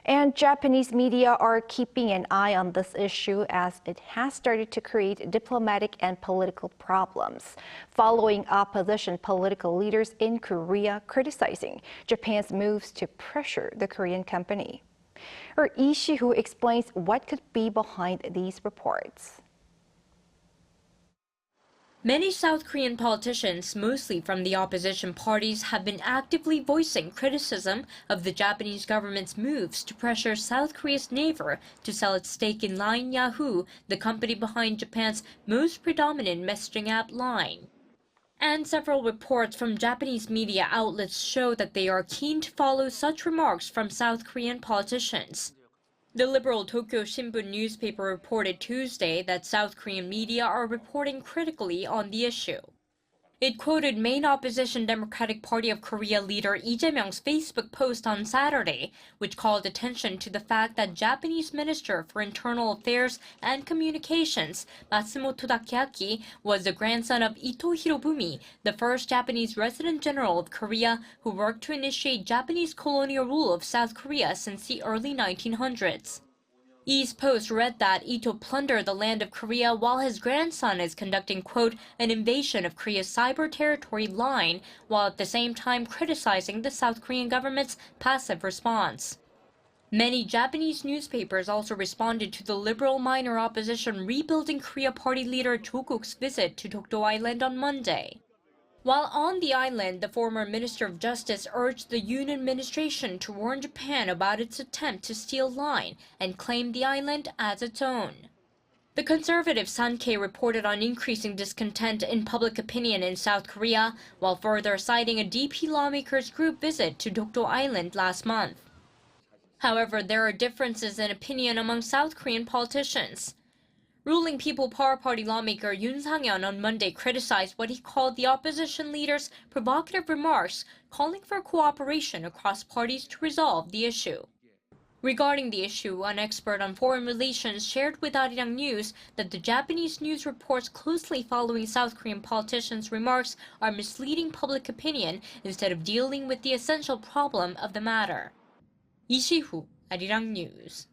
And Japanese media are keeping an eye on this issue as it has started to create diplomatic and political problems, following opposition political leaders in Korea criticizing Japan's moves to pressure the Korean company. Lee Shi-hoo explains what could be behind these reports. Many South Korean politicians, mostly from the opposition parties, have been actively voicing criticism of the Japanese government's moves to pressure South Korea's Naver to sell its stake in Line Yahoo, the company behind Japan's most predominant messaging app Line. And several reports from Japanese media outlets show that they are keen to follow such remarks from South Korean politicians. The liberal Tokyo Shimbun newspaper reported Tuesday that South Korean media are reporting critically on the issue. It quoted main opposition Democratic Party of Korea leader Lee Jae-myung's Facebook post on Saturday, which called attention to the fact that Japanese Minister for Internal Affairs and Communications Matsumoto Takeaki was the grandson of Ito Hirobumi, the first Japanese resident general of Korea who worked to initiate Japanese colonial rule of South Korea since the early 1900s. Lee's post read that Ito plundered the land of Korea while his grandson is conducting, quote, an invasion of Korea's cyber territory Line, while at the same time criticizing the South Korean government's passive response. Many Japanese newspapers also responded to the liberal minor opposition Rebuilding Korea party leader Jo Guk's visit to Dokdo Island on Monday. While on the island, the former Minister of Justice urged the Yoon administration to warn Japan about its attempt to steal Line and claim the island as its own. The conservative Sankei reported on increasing discontent in public opinion in South Korea, while further citing a DP lawmakers group visit to Dokdo Island last month. However, there are differences in opinion among South Korean politicians. Ruling People Power Party lawmaker Yoon Sang-yeon on Monday criticized what he called the opposition leader's provocative remarks, calling for cooperation across parties to resolve the issue. Regarding the issue, an expert on foreign relations shared with Arirang that the Japanese news reports closely following South Korean politicians' remarks are misleading public opinion instead of dealing with the essential problem of the matter. Lee Shi-hoo, Arirang News.